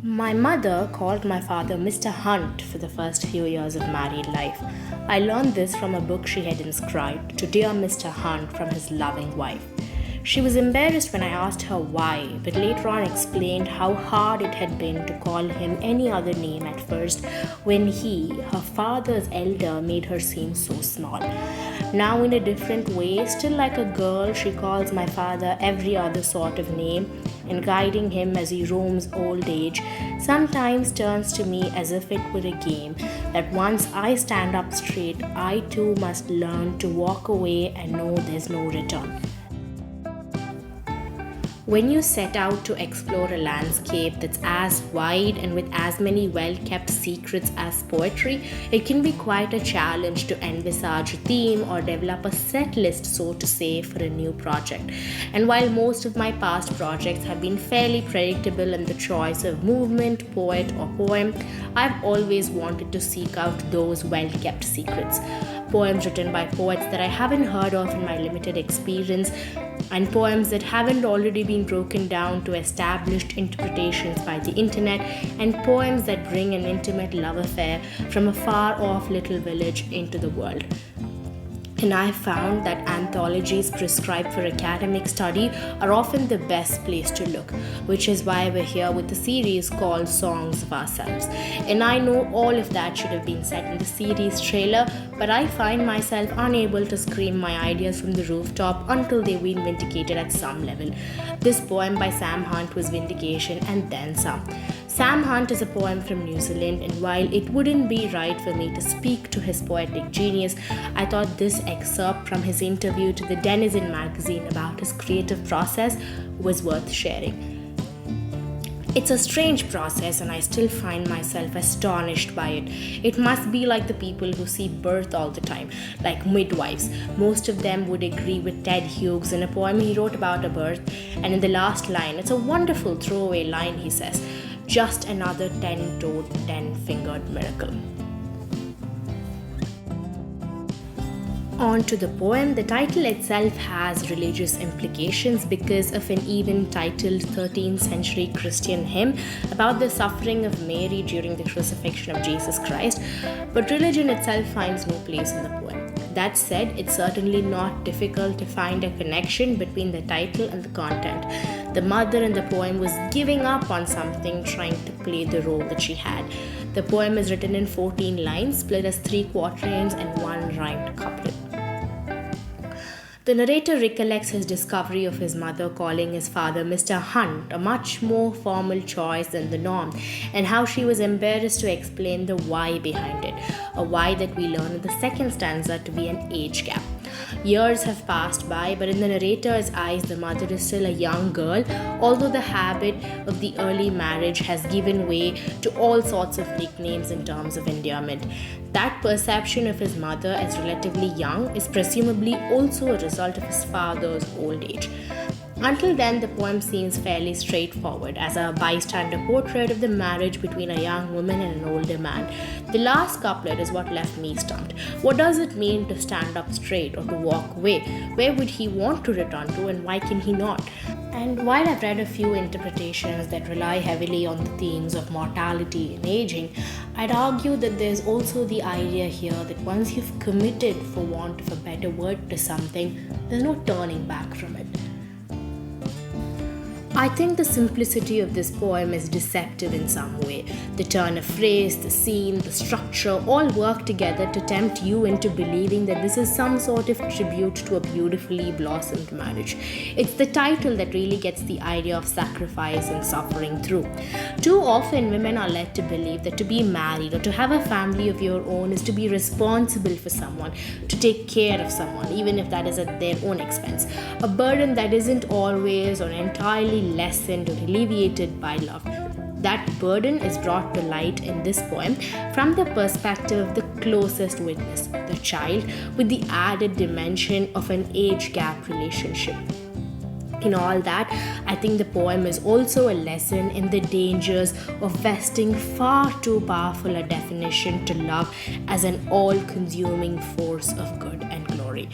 My mother called my father Mr. Hunt for the first few years of married life. I learned this from a book she had inscribed to Dear Mr. Hunt from his loving wife. She was embarrassed when I asked her why, but later on explained how hard it had been to call him any other name at first when he, her father's elder, made her seem so small. Now, in a different way, still like a girl, she calls my father every other sort of name and guiding him as he roams old age, sometimes turns to me as if it were a game that once I stand up straight, I too must learn to walk away and know there's no return. When you set out to explore a landscape that's as wide and with as many well kept secrets as poetry, it can be quite a challenge to envisage a theme or develop a set list, so to say, for a new project. And while most of my past projects have been fairly predictable in the choice of movement, poet, or poem, I've always wanted to seek out those well kept secrets. Poems written by poets that I haven't heard of in my limited experience, and poems that haven't already been broken down to established interpretations by the internet, and poems that bring an intimate love affair from a far off little village into the world. And I found that anthologies prescribed for academic study are often the best place to look, which is why we're here with a series called Songs of Ourselves. And I know all of that should have been said in the series trailer, but I find myself unable to scream my ideas from the rooftop until they've been vindicated at some level. This poem by Sam Hunt was vindication and then some. Sam Hunt is a poem from New Zealand, and while it wouldn't be right for me to speak to his poetic genius, I thought this excerpt from his interview to the Denizen magazine about his creative process was worth sharing. It's a strange process, and I still find myself astonished by it. It must be like the people who see birth all the time, like midwives. Most of them would agree with Ted Hughes in a poem he wrote about a birth, and in the last line, it's a wonderful throwaway line, he says, "Just another 10-toed, 10-fingered miracle." On to the poem. The title itself has religious implications because of an even titled 13th century Christian hymn about the suffering of Mary during the crucifixion of Jesus Christ, but religion itself finds no place in the poem. That said, it's certainly not difficult to find a connection between the title and the content. The mother in the poem was giving up on something, trying to play the role that she had. The poem is written in 14 lines, split as 3 quatrains and 1 rhymed couplet. The narrator recollects his discovery of his mother calling his father Mr. Hunt, a much more formal choice than the norm, and how she was embarrassed to explain the why behind it, a why that we learn in the second stanza to be an age gap. Years have passed by, but in the narrator's eyes, the mother is still a young girl, although the habit of the early marriage has given way to all sorts of nicknames in terms of endearment. That perception of his mother as relatively young is presumably also a result of his father's old age. Until then, the poem seems fairly straightforward as a bystander portrait of the marriage between a young woman and an older man. The last couplet is what left me stumped. What does it mean to stand up straight or to walk away? Where would he want to return to, and why can he not? And while I've read a few interpretations that rely heavily on the themes of mortality and aging, I'd argue that there's also the idea here that once you've committed, for want of a better word, to something, there's no turning back from it. I think the simplicity of this poem is deceptive in some way. The turn of phrase, the scene, the structure all work together to tempt you into believing that this is some sort of tribute to a beautifully blossomed marriage. It's the title that really gets the idea of sacrifice and suffering through. Too often, women are led to believe that to be married or to have a family of your own is to be responsible for someone, to take care of someone, even if that is at their own expense. A burden that isn't always or entirely lessened or alleviated by love. That burden is brought to light in this poem from the perspective of the closest witness, the child, with the added dimension of an age gap relationship. In all that, I think the poem is also a lesson in the dangers of vesting far too powerful a definition to love as an all-consuming force of good and glory.